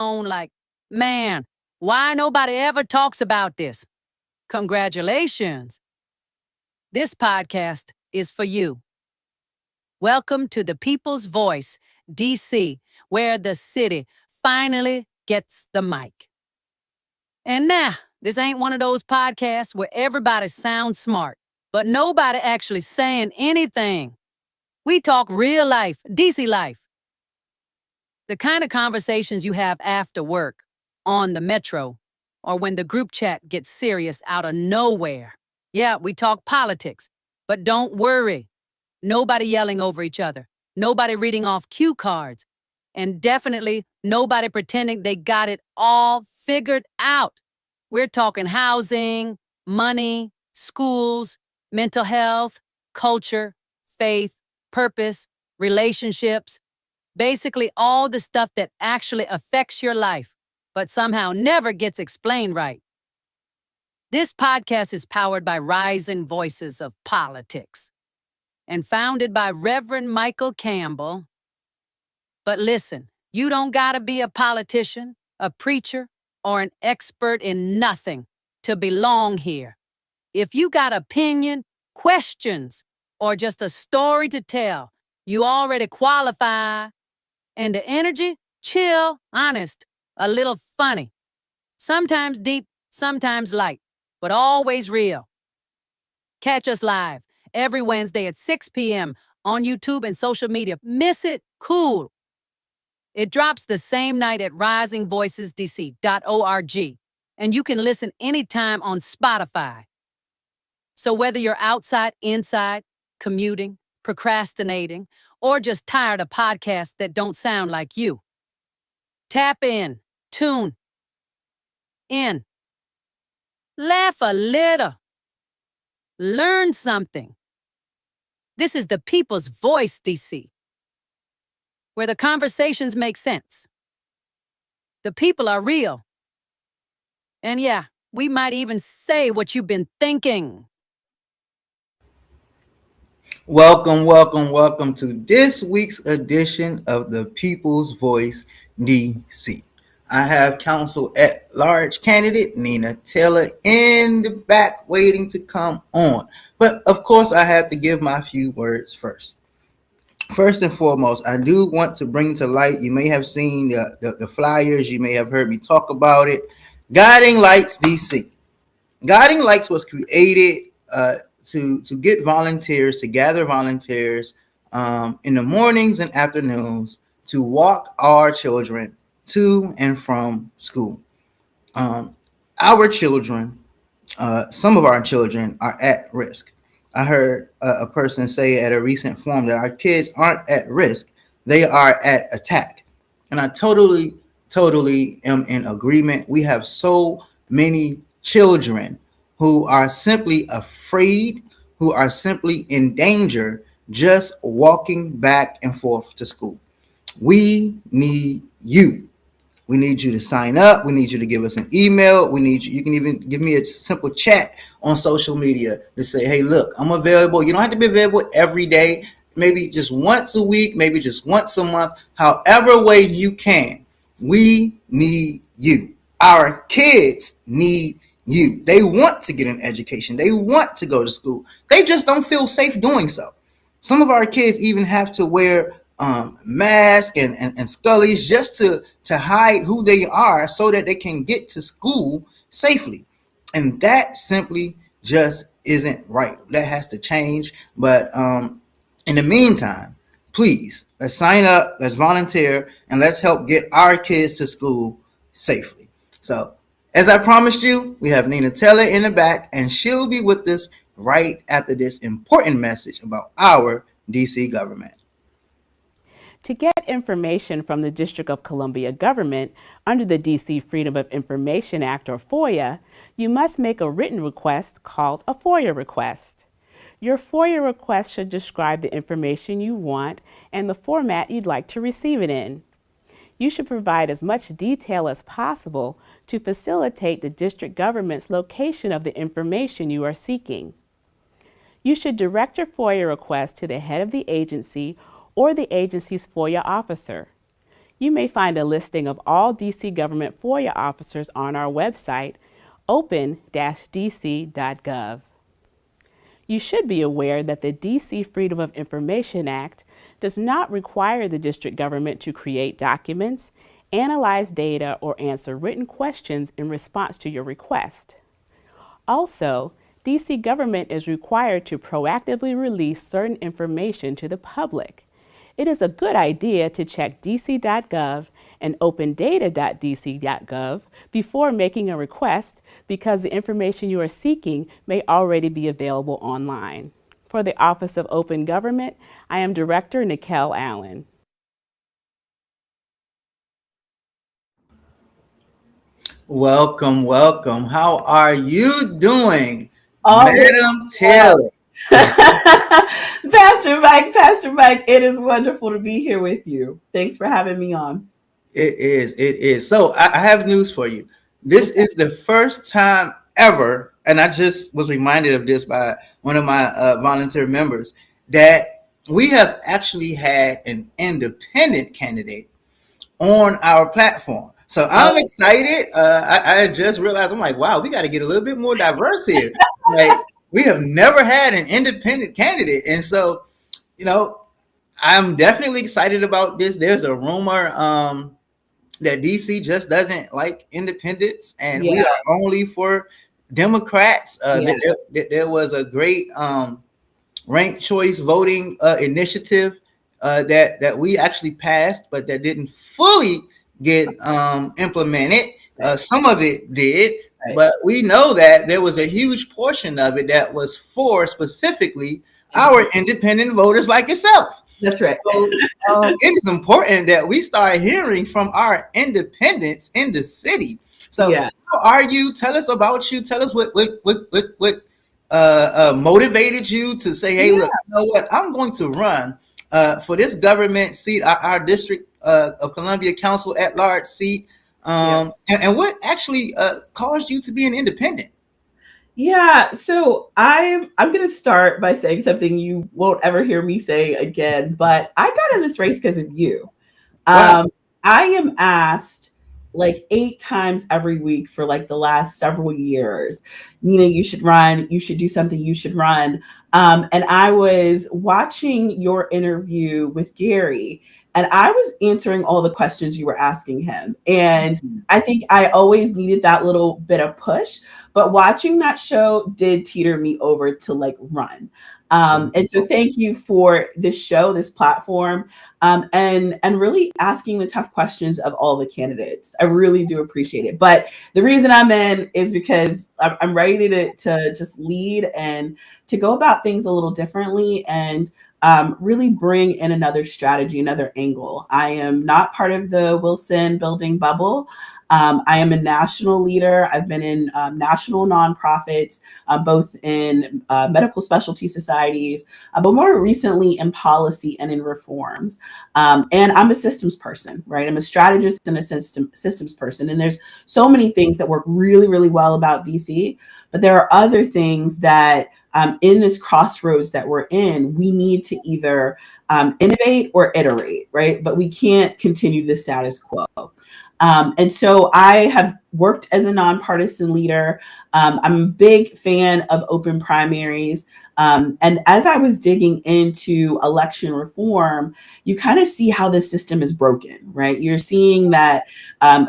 like, man, why nobody ever talks about this? Congratulations. This podcast is for you. Welcome to the People's Voice, DC, where the city finally gets the mic. And nah, this ain't one of those podcasts where everybody sounds smart, but nobody actually saying anything. We talk real life, DC life. The kind of conversations you have after work, on the metro, or when the group chat gets serious out of nowhere. Yeah, we talk politics, but don't worry. Nobody yelling over each other, nobody reading off cue cards, and definitely nobody pretending they got it all figured out. We're talking housing, money, schools, mental health, culture, faith, purpose, relationships, basically all the stuff that actually affects your life, but somehow never gets explained right. This podcast is powered by Rising Voices of Politics and founded by Reverend Michael Campbell. But listen, you don't gotta be a politician, a preacher, or an expert in nothing to belong here. If you got opinion, questions, or just a story to tell, you already qualify. And the energy? Chill, honest, a little funny. Sometimes deep, sometimes light, but always real. Catch us live every Wednesday at 6 p.m. on YouTube and social media. Miss it? Cool. It drops the same night at risingvoicesdc.org, and you can listen anytime on Spotify. So whether you're outside, inside, commuting, procrastinating, or just tired of podcasts that don't sound like you, tap in, tune in, laugh a little, learn something. This is the People's Voice, DC, where the conversations make sense. The people are real. And yeah, we might even say what you've been thinking. Welcome to this week's edition of the People's Voice DC. I have counsel at large candidate Nina Taylor in the back waiting to come on. But of course, I have to give my few words first. First and foremost, I do want to bring to light, you may have seen the flyers, you may have heard me talk about it. Guiding Lights DC. Guiding Lights was created to get volunteers, to gather volunteers in the mornings and afternoons to walk our children to and from school. Our children, some of our children are at risk. I heard a person say at a recent forum that our kids aren't at risk, they are at attack. And I totally am in agreement. We have so many children who are simply afraid, who are simply in danger, just walking back and forth to school. We need you. We need you to sign up. We need you to give us an email. We need you. You can even give me a simple chat on social media to say, hey, look, I'm available. You don't have to be available every day. Maybe just once a week, maybe just once a month, however way you can. We need you. Our kids need you. They want to get an education. They want to go to school. They just don't feel safe doing so. Some of our kids even have to wear masks and scullies just to hide who they are so that they can get to school safely. And that simply just isn't right. That has to change. But in the meantime, please, let's sign up, let's volunteer, and let's help get our kids to school safely. So, as I promised you, we have Nina Taylor in the back, and she'll be with us right after this important message about our DC government. To get information from the District of Columbia government under the DC Freedom of Information Act, or FOIA, you must make a written request called a FOIA request. Your FOIA request should describe the information you want and the format you'd like to receive it in. You should provide as much detail as possible to facilitate the district government's location of the information you are seeking. You should direct your FOIA request to the head of the agency or the agency's FOIA officer. You may find a listing of all DC government FOIA officers on our website, open-dc.gov. You should be aware that the DC Freedom of Information Act does not require the district government to create documents, analyze data, or answer written questions in response to your request. Also, DC government is required to proactively release certain information to the public. It is a good idea to check dc.gov and opendata.dc.gov before making a request because the information you are seeking may already be available online. For the Office of Open Government, I am Director Nikel Allen. Welcome, welcome. How are you doing, Oh, Madam Taylor? Pastor Mike, it is wonderful to be here with you. Thanks for having me on. It is. So I have news for you. This is the first time ever, and I just was reminded of this by one of my volunteer members, that we have actually had an independent candidate on our platform. So I'm excited. I just realized, I'm like, wow, we got to get a little bit more diverse here. Like, we have never had an independent candidate. And so, I'm definitely excited about this. There's a rumor that DC just doesn't like independents, and we are only for Democrats. There was a great ranked choice voting initiative that we actually passed, but that didn't fully get implemented. Some of it did, but we know that there was a huge portion of it that was for specifically our independent voters like yourself. That's right. So, it is important that we start hearing from our independents in the city. So how are you? Tell us about you. Tell us what motivated you to say, hey, look, you know what? I'm going to run for this government seat, our District of Columbia Council at Large seat. And what actually caused you to be an independent? Yeah, so I'm going to start by saying something you won't ever hear me say again, but I got in this race because of you. Wow. I am asked like 8 times every week for like the last several years, Nina, you should run, you should do something, you should run. And I was watching your interview with Gary, and I was answering all the questions you were asking him. And I think I always needed that little bit of push, but watching that show did teeter me over to like run. And so thank you for this show, this platform, and really asking the tough questions of all the candidates. I really do appreciate it. But the reason I'm in is because I'm ready to just lead and to go about things a little differently and really bring in another strategy, another angle. I am not part of the Wilson building bubble. I am a national leader. I've been in national nonprofits, both in medical specialty societies, but more recently in policy and in reforms. And I'm a systems person, right? I'm a strategist and a systems person. And there's so many things that work really, really well about DC, but there are other things that in this crossroads that we're in, we need to either innovate or iterate, right? But we can't continue the status quo. And so I have worked as a nonpartisan leader. I'm a big fan of open primaries. And as I was digging into election reform, you kind of see how the system is broken, right? You're seeing that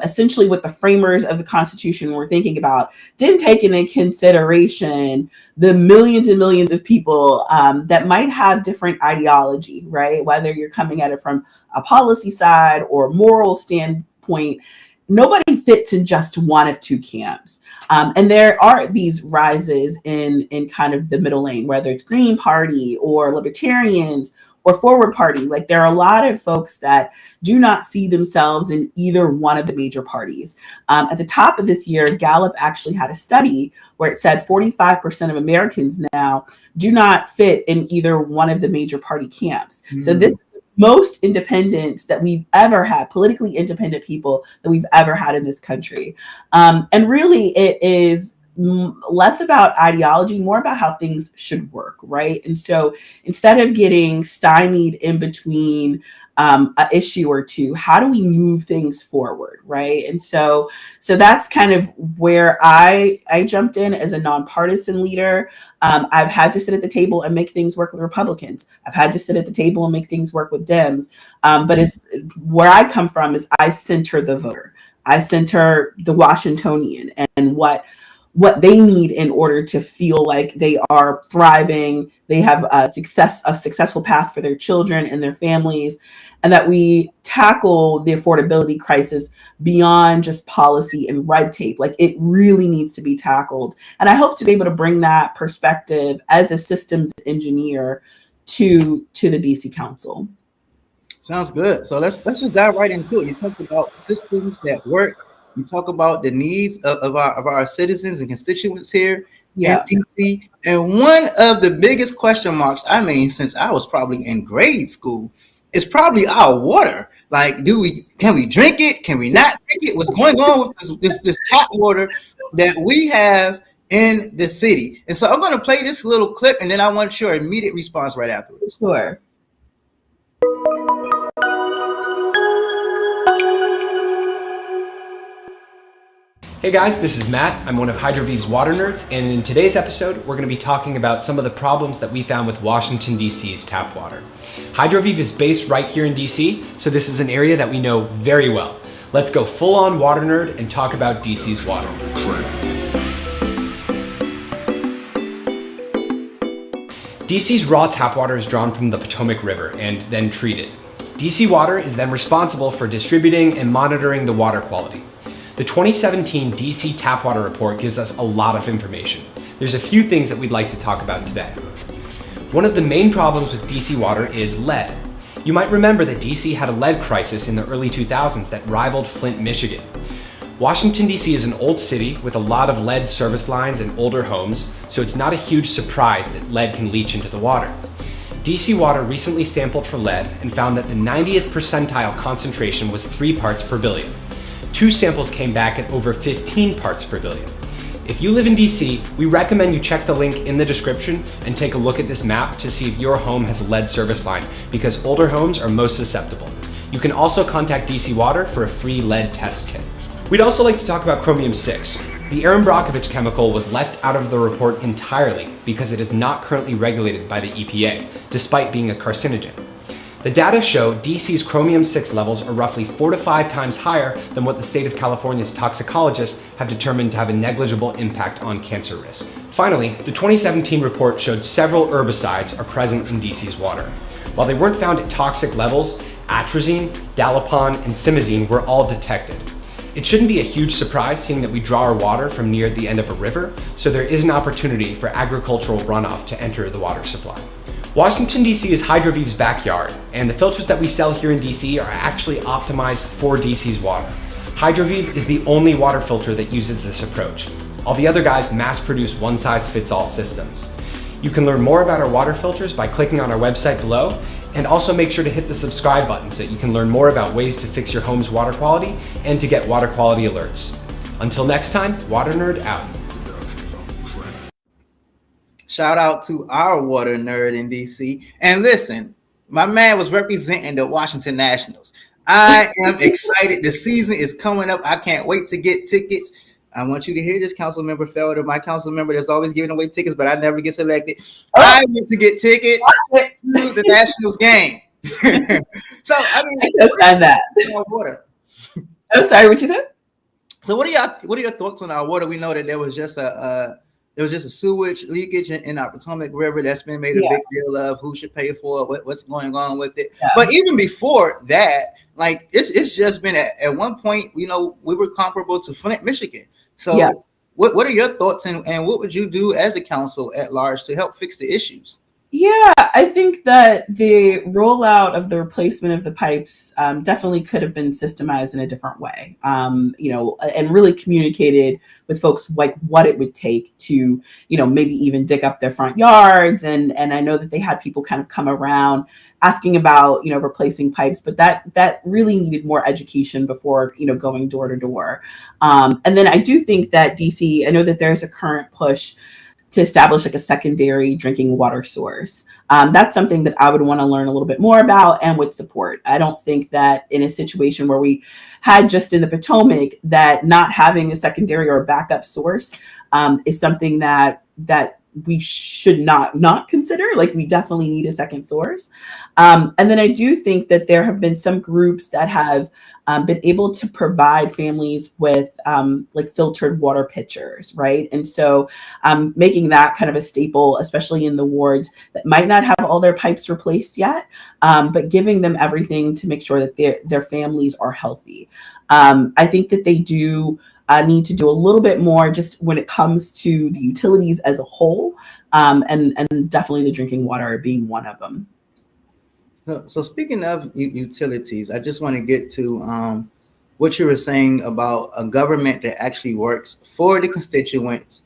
essentially what the framers of the Constitution were thinking about didn't take into consideration the millions and millions of people that might have different ideology, right? Whether you're coming at it from a policy side or moral standpoint, nobody fits in just one of two camps. And there are these rises in kind of the middle lane, whether it's Green Party or Libertarians or Forward Party. Like there are a lot of folks that do not see themselves in either one of the major parties. At the top of this year, Gallup actually had a study where it said 45% of Americans now do not fit in either one of the major party camps. So this most independents that we've ever had, politically independent people that we've ever had in this country. And really it is less about ideology, more about how things should work, right? And so instead of getting stymied in between an issue or two, how do we move things forward, right? And so that's kind of where I jumped in as a nonpartisan leader. I've had to sit at the table and make things work with Republicans. I've had to sit at the table and make things work with Dems. But it's where I come from is I center the voter. I center the Washingtonian and what they need in order to feel like they are thriving, they have a successful path for their children and their families, and that we tackle the affordability crisis beyond just policy and red tape. Like, it really needs to be tackled. And I hope to be able to bring that perspective as a systems engineer to the DC Council. Sounds good. So let's just dive right into it. You talked about systems that work. You talk about the needs of our citizens and constituents here in DC. And one of the biggest question marks, I mean, since I was probably in grade school, is probably our water. Like, can we drink it? Can we not drink it? What's going on with this tap water that we have in the city? And so I'm going to play this little clip, and then I want your immediate response right afterwards. Sure. Hey guys, this is Matt. I'm one of Hydroviv's water nerds, and in today's episode, we're going to be talking about some of the problems that we found with Washington, D.C.'s tap water. Hydroviv is based right here in D.C., so this is an area that we know very well. Let's go full-on water nerd and talk about D.C.'s water. D.C.'s raw tap water is drawn from the Potomac River and then treated. D.C. Water is then responsible for distributing and monitoring the water quality. The 2017 DC Tap Water Report gives us a lot of information. There's a few things that we'd like to talk about today. One of the main problems with DC water is lead. You might remember that DC had a lead crisis in the early 2000s that rivaled Flint, Michigan. Washington, D.C. is an old city with a lot of lead service lines and older homes, so it's not a huge surprise that lead can leach into the water. DC water recently sampled for lead and found that the 90th percentile concentration was 3 parts per billion. 2 samples came back at over 15 parts per billion. If you live in DC, we recommend you check the link in the description and take a look at this map to see if your home has a lead service line, because older homes are most susceptible. You can also contact DC Water for a free lead test kit. We'd also like to talk about chromium-6. The Erin Brockovich chemical was left out of the report entirely because it is not currently regulated by the EPA, despite being a carcinogen. The data show DC's chromium-6 levels are roughly 4 to 5 times higher than what the state of California's toxicologists have determined to have a negligible impact on cancer risk. Finally, the 2017 report showed several herbicides are present in DC's water. While they weren't found at toxic levels, atrazine, dalapan, and simazine were all detected. It shouldn't be a huge surprise seeing that we draw our water from near the end of a river, so there is an opportunity for agricultural runoff to enter the water supply. Washington, D.C. is Hydroviv's backyard, and the filters that we sell here in D.C. are actually optimized for D.C.'s water. Hydroviv is the only water filter that uses this approach. All the other guys mass-produce one-size-fits-all systems. You can learn more about our water filters by clicking on our website below, and also make sure to hit the subscribe button so that you can learn more about ways to fix your home's water quality and to get water quality alerts. Until next time, Water Nerd out. Shout out to our water nerd in DC. And listen, my man was representing the Washington Nationals. I am excited. The season is coming up. I can't wait to get tickets. I want you to hear this, Council Member Felder, my council member that's always giving away tickets, but I never get selected. I want to get tickets to the Nationals game. So, I mean, I just signed that. Water. I'm sorry, what you said? So, what are your thoughts on our water? We know that there was just a sewage leakage in our Potomac River that's been made a big deal of. Who should pay for it? What's going on with it? Yeah. But even before that, like it's just been at one point, we were comparable to Flint, Michigan. So what are your thoughts and what would you do as a council at large to help fix the issues? Yeah, I think that the rollout of the replacement of the pipes definitely could have been systemized in a different way, and really communicated with folks like what it would take to, maybe even dig up their front yards. And I know that they had people kind of come around asking about, replacing pipes, but that really needed more education before, going door to door. And then I do think that DC, I know that there's a current push to establish like a secondary drinking water source. That's something that I would want to learn a little bit more about and would support. I don't think that in a situation where we had just in the Potomac, that not having a secondary or a backup source is something that we should not consider. Like, we definitely need a second source. And then I do think that there have been some groups that have been able to provide families with like filtered water pitchers, right? And so making that kind of a staple, especially in the wards that might not have all their pipes replaced yet, but giving them everything to make sure that their families are healthy. I think that they do need to do a little bit more just when it comes to the utilities as a whole, and definitely the drinking water being one of them. So speaking of utilities, I just want to get to what you were saying about a government that actually works for the constituents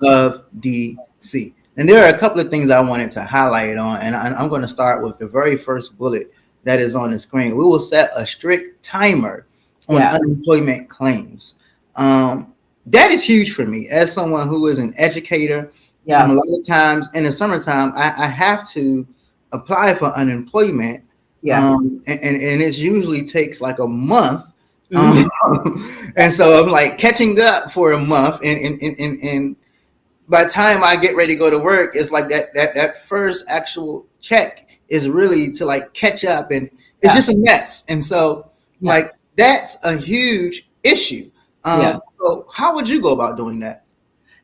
of DC. And there are a couple of things I wanted to highlight on, and I'm going to start with the very first bullet that is on the screen. We will set a strict timer on unemployment claims. That is huge for me as someone who is an educator. A lot of times in the summertime, I have to apply for unemployment. And it usually takes like a month. And so I'm like catching up for a month. And by the time I get ready to go to work, it's like that first actual check is really to like catch up, and it's just a mess. And so like that's a huge issue. So how would you go about doing that?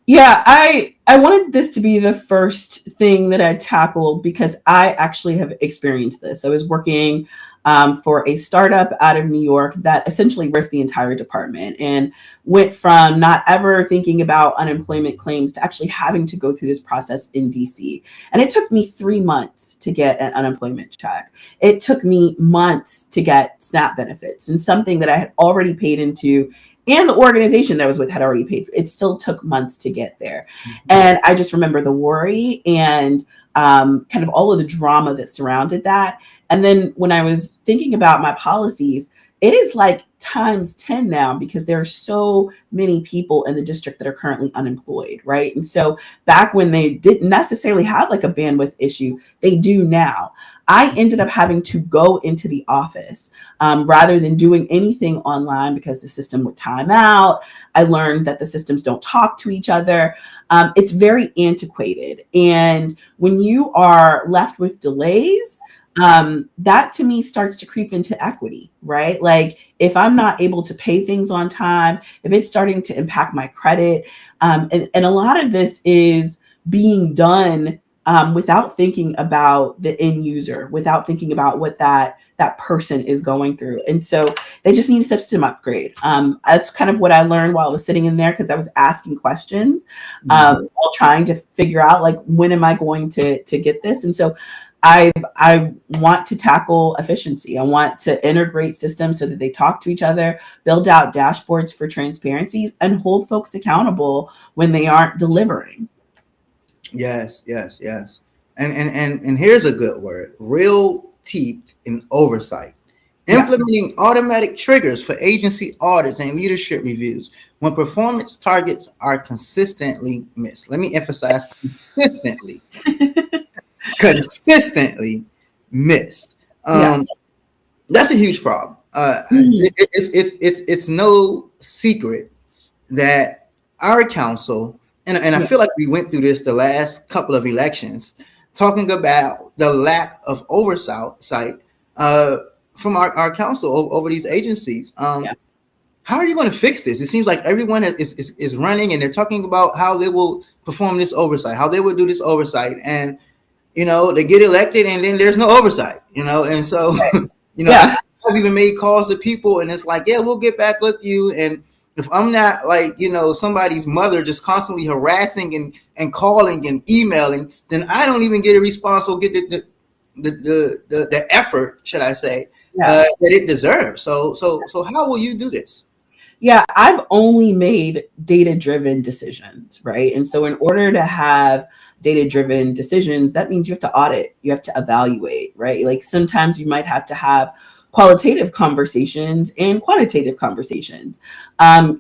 Yeah, I wanted this to be the first thing that I tackled because I actually have experienced this. I was working for a startup out of New York that essentially ripped the entire department and went from not ever thinking about unemployment claims to actually having to go through this process in DC. And it took me 3 months to get an unemployment check. It took me months to get SNAP benefits, and something that I had already paid into and the organization that I was with had already paid for. It still took months to get there. And I just remember the worry and kind of all of the drama that surrounded that. And then when I was thinking about my policies, it is like times 10 now because there are so many people in the district that are currently unemployed, right? And so back when they didn't necessarily have like a bandwidth issue, they do now. I ended up having to go into the office rather than doing anything online because the system would time out. I learned that the systems don't talk to each other. It's very antiquated. And when you are left with delays, that to me starts to creep into equity, right? Like if I'm not able to pay things on time, if it's starting to impact my credit, and a lot of this is being done without thinking about the end user, without thinking about what that person is going through. And so they just need a system upgrade. That's kind of what I learned while I was sitting in there because I was asking questions while trying to figure out like, when am I going to get this? And so I want to tackle efficiency. I want to integrate systems so that they talk to each other, build out dashboards for transparencies, and hold folks accountable when they aren't delivering. Yes. And here's a good word: real teeth in oversight. Implementing automatic triggers for agency audits and leadership reviews when performance targets are consistently missed. Let me emphasize consistently. Consistently missed. That's a huge problem. It's no secret that our council, and I feel like we went through this the last couple of elections, talking about the lack of oversight from our council over these agencies. How are you going to fix this? It seems like everyone is running and they're talking about how they will perform this oversight, how they will do this oversight, and they get elected and then there's no oversight, and so, I've even made calls to people and it's like, yeah, we'll get back with you. And if I'm not like, somebody's mother just constantly harassing and calling and emailing, then I don't even get a response or get the effort, should I say, Yeah. that it deserves. So how will you do this? Yeah, I've only made data-driven decisions, right? And so in order to have data-driven decisions, that means you have to audit, you have to evaluate, right? Like sometimes you might have to have qualitative conversations and quantitative conversations.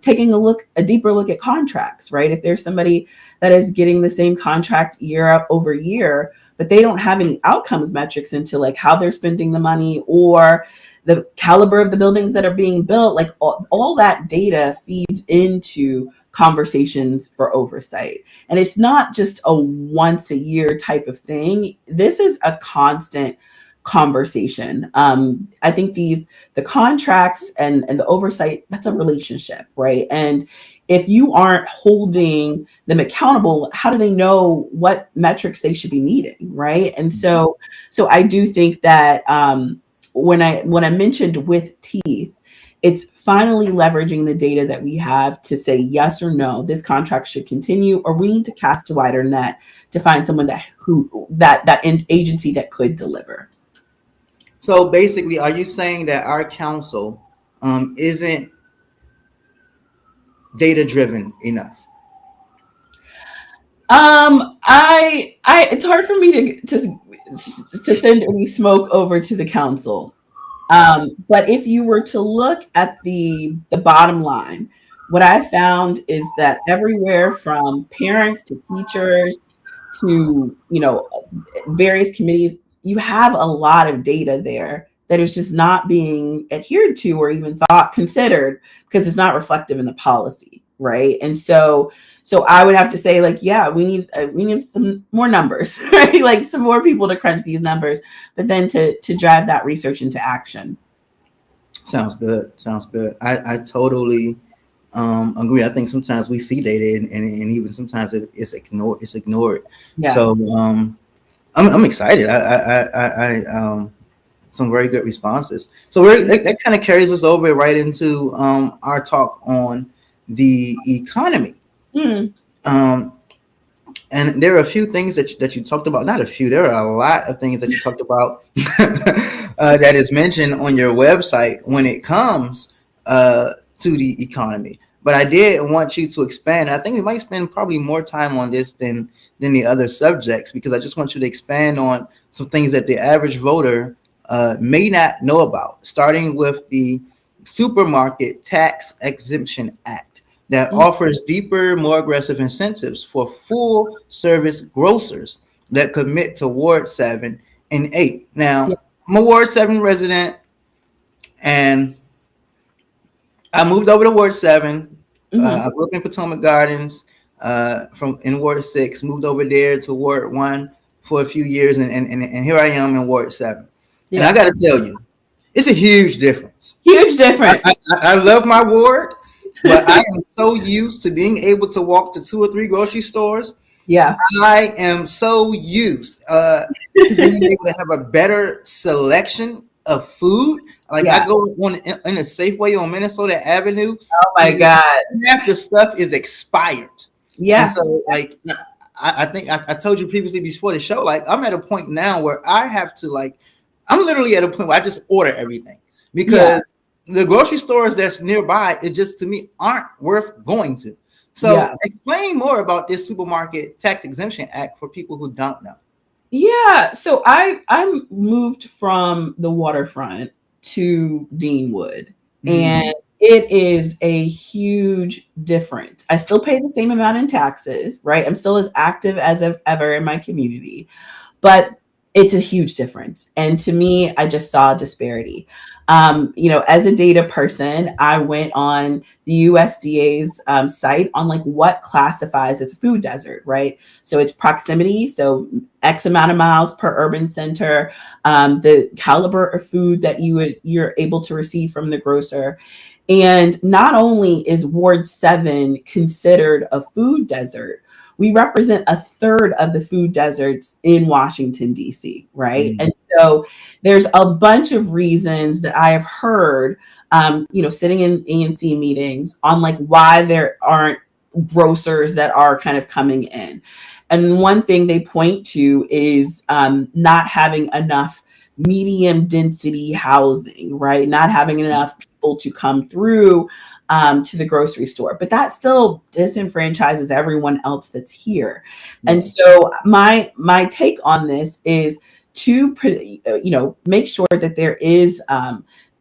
Taking a deeper look at contracts, right? If there's somebody that is getting the same contract year over year, but they don't have any outcomes metrics into like how they're spending the money or the caliber of the buildings that are being built, like all that data feeds into conversations for oversight. And it's not just a once a year type of thing. This is a constant conversation. I think the contracts and the oversight, that's a relationship, right? And if you aren't holding them accountable, how do they know what metrics they should be meeting, right? And so I do think that when I mentioned with teeth, it's finally leveraging the data that we have to say yes or no, this contract should continue, or we need to cast a wider net to find someone that agency that could deliver. So basically, are you saying that our council isn't data driven enough? It's hard for me to send any smoke over to the council. But if you were to look at the bottom line, what I found is that everywhere from parents to teachers to, various committees, you have a lot of data there that is just not being adhered to or even considered because it's not reflective in the policy, right? And so I would have to say, like, yeah, we need some more numbers, right? Like some more people to crunch these numbers, but then to drive that research into action. Sounds good. I totally agree. I think sometimes we see data and even sometimes it's ignored. Yeah. So I'm excited. I some very good responses. So that kind of carries us over right into our talk on the economy. And there are a few things that you talked about. Not a few. There are a lot of things that you talked about that is mentioned on your website when it comes to the economy. But I did want you to expand. I think we might spend probably more time on this than the other subjects, because I just want you to expand on some things that the average voter may not know about, starting with the Supermarket Tax Exemption Act that offers deeper, more aggressive incentives for full service grocers that commit to Ward 7 and 8. Now, I'm a Ward 7 resident, and I moved over to Ward 7. I grew up in Potomac Gardens in Ward 6, moved over there to Ward 1 for a few years, and here I am in Ward 7. Yeah. And I got to tell you, it's a huge difference. Huge difference. I love my ward, but I am so used to being able to walk to 2 or 3 grocery stores. Yeah. I am so used to being able to have a better selection of food. Like I go in a Safeway on Minnesota Avenue. Oh my God. Half the stuff is expired. Yeah. And so like, I think I told you previously before the show, like I'm at a point now where I have to I'm literally at a point where I just order everything, because the grocery stores that's nearby, it just to me aren't worth going to. So explain more about this Supermarket Tax Exemption Act for people who don't know. Yeah, so I moved from the waterfront to Deanwood, and it is a huge difference. I still pay the same amount in taxes, right? I'm still as active as ever in my community, but it's a huge difference. And to me, I just saw a disparity. As a data person, I went on the USDA's site on like what classifies as a food desert, right? So it's proximity. So X amount of miles per urban center, the caliber of food that you're able to receive from the grocer. And not only is Ward 7 considered a food desert, we represent a third of the food deserts in Washington, D.C., right? And so there's a bunch of reasons that I have heard, sitting in ANC meetings on like why there aren't grocers that are kind of coming in. And one thing they point to is not having enough medium density housing, right? Not having enough people to come through to the grocery store, but that still disenfranchises everyone else that's here. And so my take on this is to make sure that there is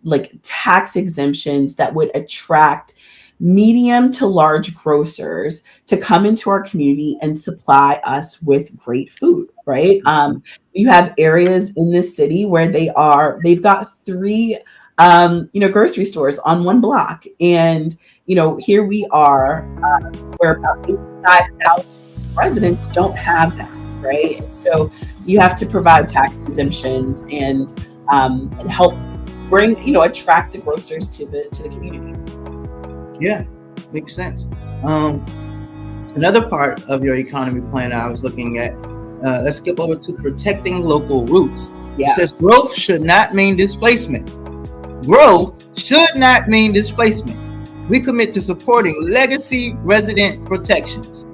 like tax exemptions that would attract medium to large grocers to come into our community and supply us with great food, right? You have areas in this city where they've got 3 grocery stores on one block. And, here we are, where about 85,000 residents don't have that, right? And so you have to provide tax exemptions and help bring, attract the grocers to the community. Yeah, makes sense. Another part of your economy plan I was looking at, let's skip over to protecting local roots. Yeah. It says growth should not mean displacement. Growth should not mean displacement. We commit to supporting legacy resident protections,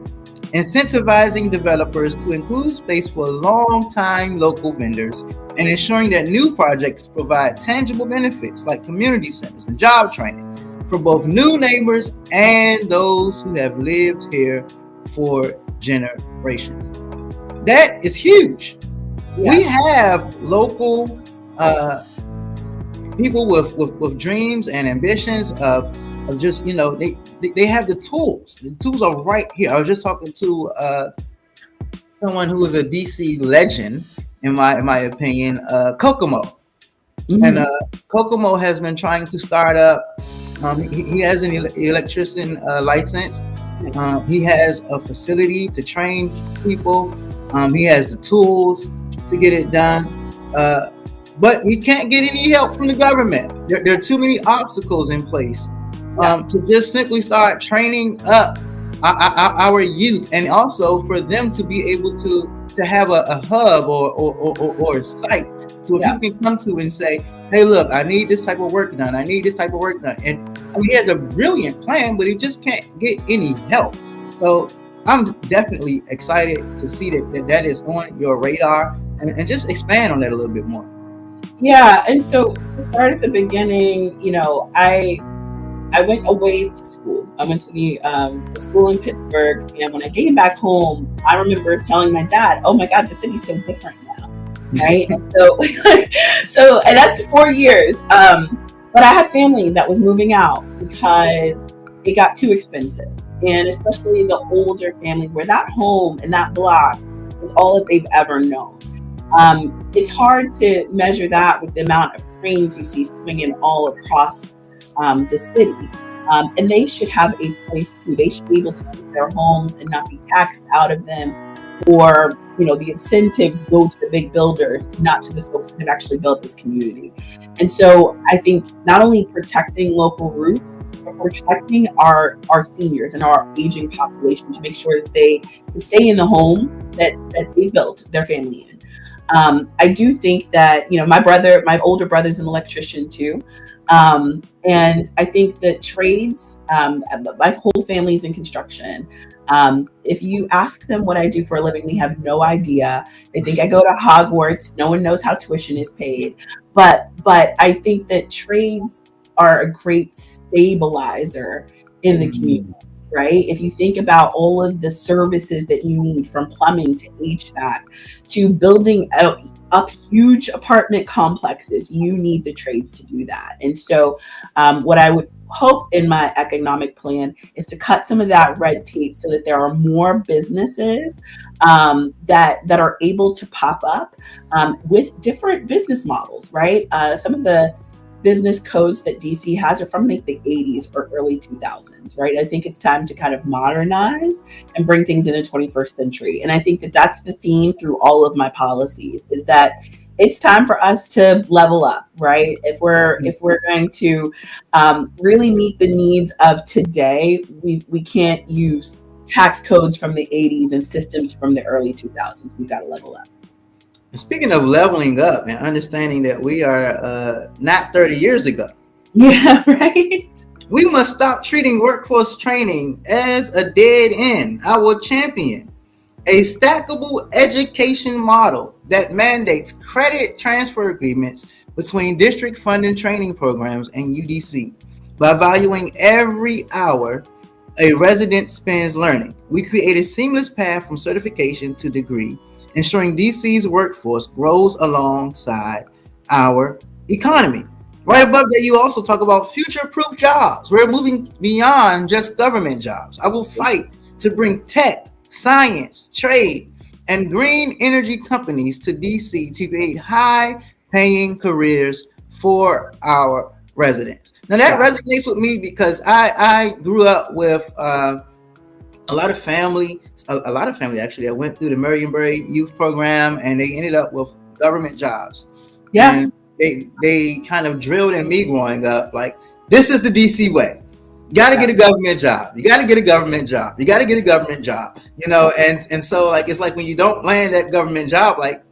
incentivizing developers to include space for long-time local vendors, and ensuring that new projects provide tangible benefits like community centers and job training for both new neighbors and those who have lived here for generations. That is huge. Yeah. We have local people with dreams and ambitions of just, they have the tools. The tools are right here. I was just talking to someone who is a DC legend, in my opinion, Kokomo. And Kokomo has been trying to start up. He has an electrician license. He has a facility to train people. He has the tools to get it done. But we can't get any help from the government. There are too many obstacles in place to just simply start training up our youth, and also for them to be able to have a hub or a site so people can come to and say, hey, look, I need this type of work done. I need this type of work done. And he has a brilliant plan, but he just can't get any help. So I'm definitely excited to see that is on your radar, and just expand on that a little bit more. Yeah, and so to start at the beginning, I went away to school. I went to the school in Pittsburgh, and when I came back home, I remember telling my dad, "Oh my God, the city's so different now." Right? And so and that's 4 years. But I had family that was moving out because it got too expensive, and especially the older family where that home and that block is all that they've ever known. It's hard to measure that with the amount of cranes you see swinging all across the city. And they should have a place too. They should be able to keep their homes and not be taxed out of them, or the incentives go to the big builders, not to the folks that have actually built this community. And so I think not only protecting local roots, but protecting our seniors and our aging population to make sure that they can stay in the home that they built their family in. I do think that, my older brother's an electrician too. And I think that trades, my whole family's in construction. If you ask them what I do for a living, they have no idea. They think I go to Hogwarts. No one knows how tuition is paid. But I think that trades are a great stabilizer in the community, right? If you think about all of the services that you need, from plumbing to HVAC to building up huge apartment complexes, you need the trades to do that. And so what I would hope in my economic plan is to cut some of that red tape so that there are more businesses that are able to pop up with different business models, right? Some of the business codes that DC has are from like the 80s or early 2000s, right? I think it's time to kind of modernize and bring things in the 21st century. And I think that that's the theme through all of my policies, is that it's time for us to level up, right? If we're going to really meet the needs of today, we can't use tax codes from the 80s and systems from the early 2000s. We've got to level up. Speaking of leveling up and understanding that we are not 30 years ago. Yeah, right. We must stop treating workforce training as a dead end. I will champion a stackable education model that mandates credit transfer agreements between district funding training programs and UDC by valuing every hour a resident spends learning. We create a seamless path from certification to degree, ensuring DC's workforce grows alongside our economy. Right above that, you also talk about future-proof jobs. We're moving beyond just government jobs. I will fight to bring tech, science, trade, and green energy companies to DC to create high-paying careers for our residents. Now that resonates with me because I grew up with a lot of family actually. I went through the Marionberry Youth Program, and they ended up with government jobs. Yeah. And they kind of drilled in me growing up, like, this is the DC way. You got to get a government job. You got to get a government job. You got to get a government job. You know, and so like it's like when you don't land that government job, like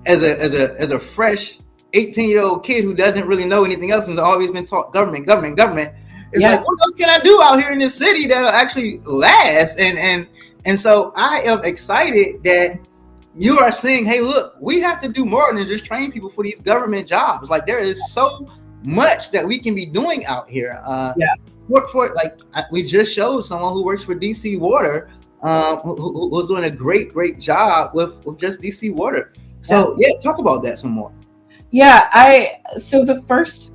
as a fresh 18-year-old kid who doesn't really know anything else and has always been taught government. It's like, what else can I do out here in this city that'll actually last? And so I am excited that you are saying, hey, look, we have to do more than just train people for these government jobs. Like, there is so much that we can be doing out here. We just showed someone who works for DC Water, who was doing a great job with just DC Water. So talk about that some more. So the first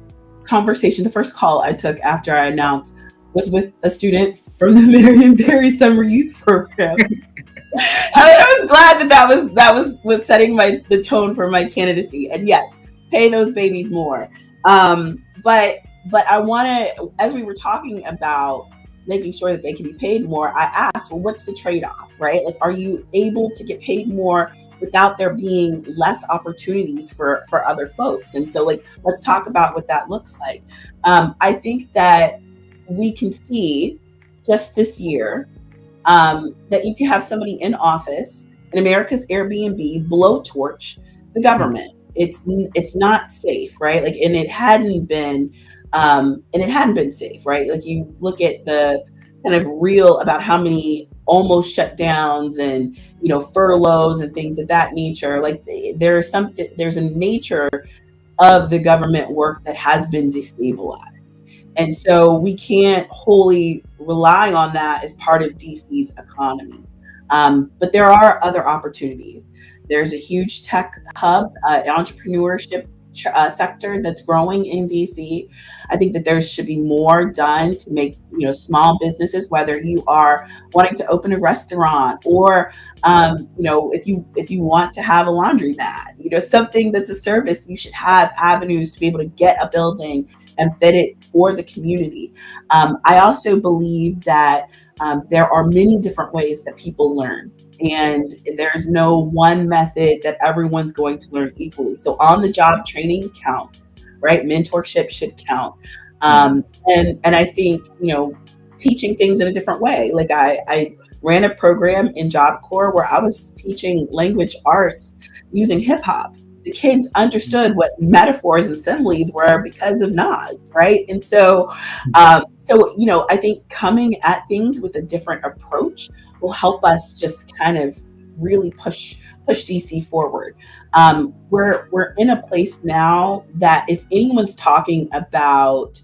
call I took after I announced was with a student from the Marionberry Summer Youth Program. I was glad that was setting the tone for my candidacy. And yes, pay those babies more. But I want to, as we were talking about making sure that they can be paid more, I asked, well, what's the trade-off, right? Like, are you able to get paid more without there being less opportunities for other folks? And so, like, let's talk about what that looks like. I think that we can see just this year that you can have somebody in office in America's Airbnb blowtorch the government. It's not safe, right? Like, and it hadn't been safe, right? Like, you look at the kind of reel about how many almost shutdowns and, you know, furloughs and things of that nature. Like, there's a nature of the government work that has been destabilized. And so we can't wholly rely on that as part of DC's economy. But there are other opportunities. There's a huge tech hub, entrepreneurship sector that's growing in DC. I think that there should be more done to make, you know, small businesses, whether you are wanting to open a restaurant or, you know, if you want to have a laundromat, you know, something that's a service, you should have avenues to be able to get a building and fit it for the community. I also believe that there are many different ways that people learn. And there's no one method that everyone's going to learn equally. So on-the-job training counts, right? Mentorship should count. And I think, you know, teaching things in a different way. Like, I ran a program in Job Corps where I was teaching language arts using hip hop. The kids understood what metaphors and similes were because of Nas, right? And so, you know, I think coming at things with a different approach will help us just kind of really push DC forward. We're in a place now that if anyone's talking about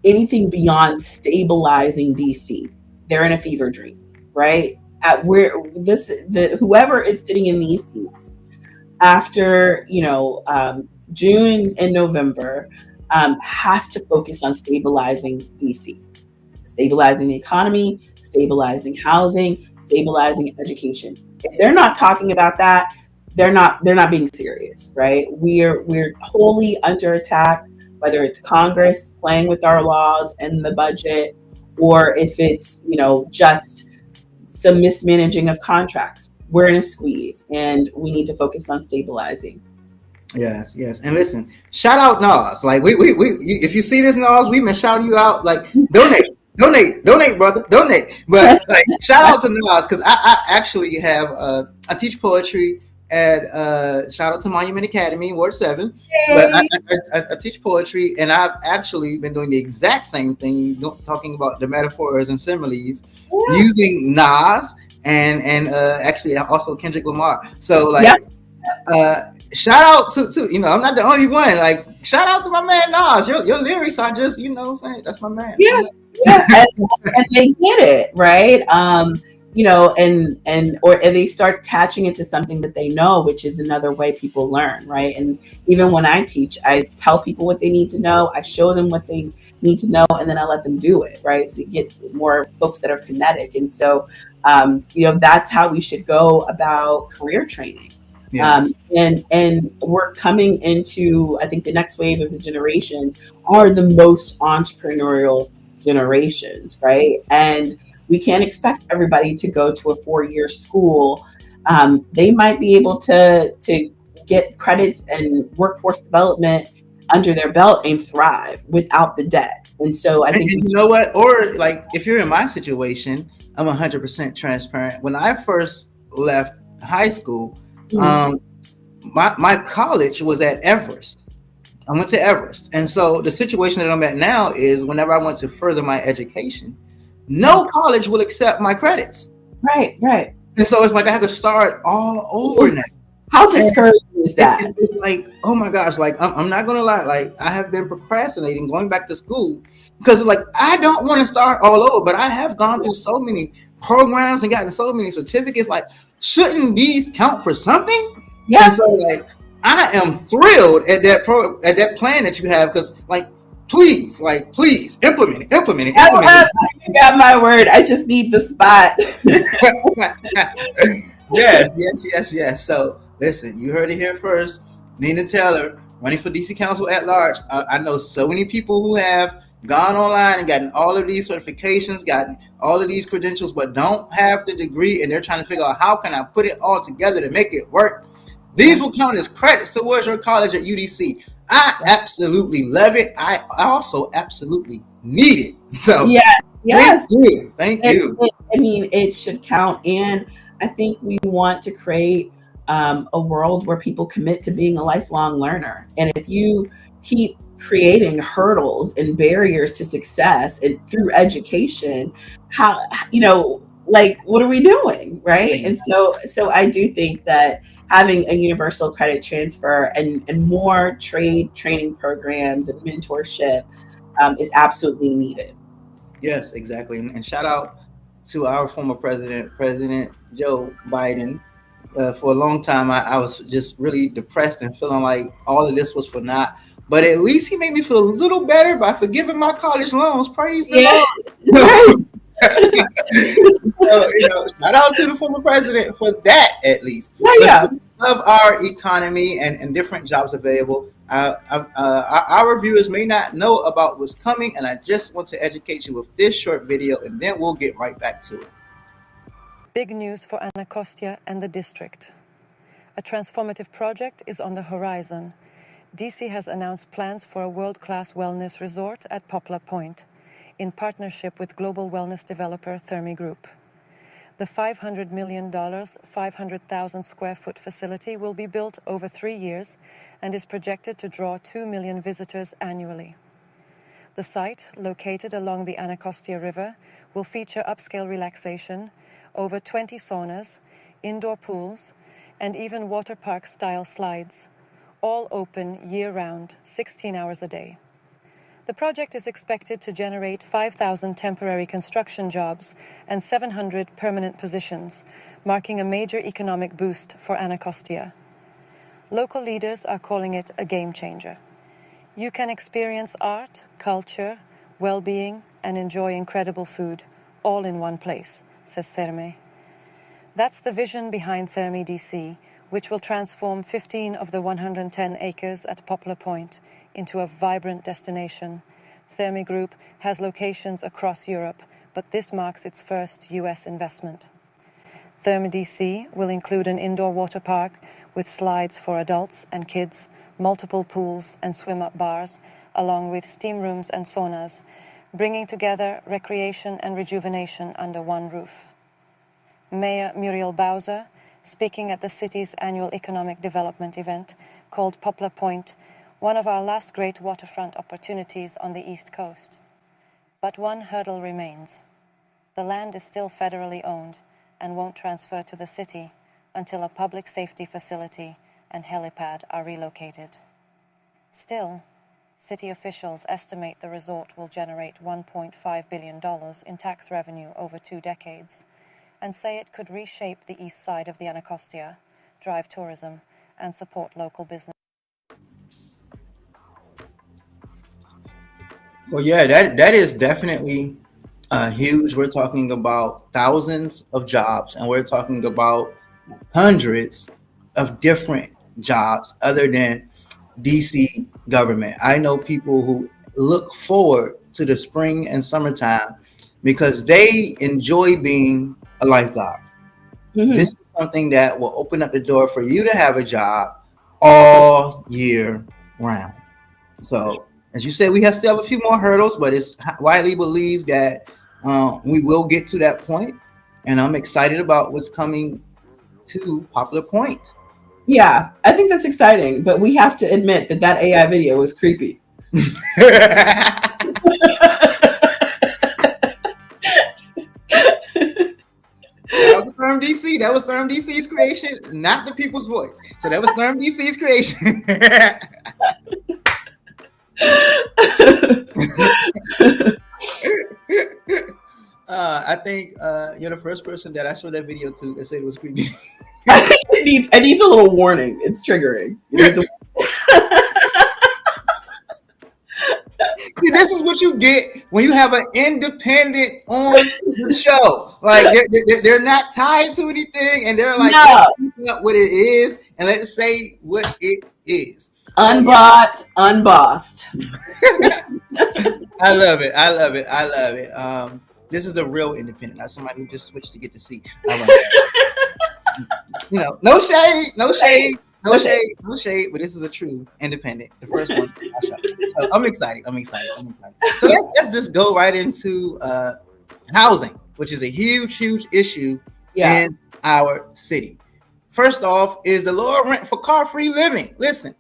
anything beyond stabilizing DC, they're in a fever dream, right? Whoever is sitting in these seats after, you know, June and November has to focus on stabilizing DC, stabilizing the economy, stabilizing housing, stabilizing education. If they're not talking about that, they're not being serious, right? We're wholly under attack whether it's Congress playing with our laws and the budget, or if it's, just some mismanaging of contracts. We're in a squeeze and we need to focus on stabilizing. Yes, yes. And listen, shout out Nas. Like if you see this Nas, we've been shouting you out. Like donate, brother, donate. But like shout out to Nas because I actually have I teach poetry at shout out to Monument Academy, Ward 7. But I teach poetry, and I've actually been doing the exact same thing, talking about the metaphors and similes, using Nas and actually also Kendrick Lamar. So like. Shout out to I'm not the only one. Like shout out to my man Nas. Your lyrics are just saying that's my man. Yeah. And they get it right. And they start attaching it to something that they know, which is another way people learn, right? And even when I teach, I tell people what they need to know, I show them what they need to know, and then I let them do it, right? So you get more folks that are kinetic, and so that's how we should go about career training. Yes. And we're coming into, I think the next wave of the generations are the most entrepreneurial generations, right? And we can't expect everybody to go to a 4-year school. They might be able to get credits and workforce development under their belt and thrive without the debt. And so I think you know what? Or like if you're in my situation, I'm 100% transparent. When I first left high school, my college was at Everest. I went to Everest. And so the situation that I'm at now is whenever I want to further my education, no college will accept my credits. Right. And so it's like I have to start all over now. How discouraging is that? It's like, oh my gosh, like I'm not gonna lie, like I have been procrastinating going back to school because it's like I don't want to start all over, but I have gone through so many programs and gotten so many certificates. Like, shouldn't these count for something? Yeah. And so like I am thrilled at that plan that you have because please implement it. You got my word. I just need the spot. Yes. So listen, you heard it here first. Nina Taylor running for DC Council at Large. I know so many people who have gone online and gotten all of these certifications, gotten all of these credentials, but don't have the degree, and they're trying to figure out how can I put it all together to make it work. These will count as credits towards your college at UDC. I absolutely love it. I also absolutely need it. So yes. Thank you. I mean, it should count. And I think we want to create a world where people commit to being a lifelong learner. And if you keep creating hurdles and barriers to success and through education, how, what are we doing? Right. And so I do think that having a universal credit transfer and more trade training programs and mentorship is absolutely needed. Yes, exactly. And shout out to our former president, President Joe Biden. For a long time, I was just really depressed and feeling like all of this was for naught. But at least he made me feel a little better by forgiving my college loans. Praise the Lord. So, shout out to the former president for that, at least. Of our economy and different jobs available. Our viewers may not know about what's coming, and I just want to educate you with this short video, and then we'll get right back to it. Big news for Anacostia and the district. A transformative project is on the horizon. DC has announced plans for a world-class wellness resort at Poplar Point, in partnership with global wellness developer Thermi Group. The $500 million, 500,000 square foot facility will be built over 3 years and is projected to draw 2 million visitors annually. The site, located along the Anacostia River, will feature upscale relaxation, over 20 saunas, indoor pools, and even water park-style slides, all open year-round, 16 hours a day. The project is expected to generate 5,000 temporary construction jobs and 700 permanent positions, marking a major economic boost for Anacostia. Local leaders are calling it a game changer. You can experience art, culture, well-being, and enjoy incredible food, all in one place, says Thermi. That's the vision behind Thermi DC, which will transform 15 of the 110 acres at Poplar Point into a vibrant destination. Thermi Group has locations across Europe, but this marks its first US investment. Thermi DC will include an indoor water park with slides for adults and kids, multiple pools and swim-up bars, along with steam rooms and saunas, bringing together recreation and rejuvenation under one roof. Mayor Muriel Bowser, speaking at the city's annual economic development event called Poplar Point, one of our last great waterfront opportunities on the East Coast. But one hurdle remains. The land is still federally owned and won't transfer to the city until a public safety facility and helipad are relocated. Still, city officials estimate the resort will generate $1.5 billion in tax revenue over 2 decades, and say it could reshape the east side of the Anacostia, drive tourism, and support local business. So yeah, that is definitely huge. We're talking about thousands of jobs, and we're talking about hundreds of different jobs other than DC government. I know people who look forward to the spring and summertime because they enjoy being a lifeguard. Mhm. This is something that will open up the door for you to have a job all year round. So, as you said, we still have a few more hurdles, but it's widely believed that we will get to that point, and I'm excited about what's coming to Poplar Point. Yeah, I think that's exciting, but we have to admit that AI video was creepy. That was Therm DC. That was Therm DC's creation, not the people's voice. So that was Therm DC's creation. I think you're the first person that I showed that video to that said it was creepy. It needs a little warning. It's triggering. See, this is what you get when you have an independent on the show. Like they're not tied to anything, and they're like, No. let's figure out what it is, and let's say what it is. Unbought, unbossed. I love it. I love it. I love it. This is a real independent, not somebody who just switched to get the seat. I love it. You know, no shade, no shade, no shade, no shade, but this is a true independent. The first one. So I'm excited. I'm excited. I'm excited. So let's just go right into housing, which is a huge issue in our city. First off, is the lower rent for car-free living. Listen,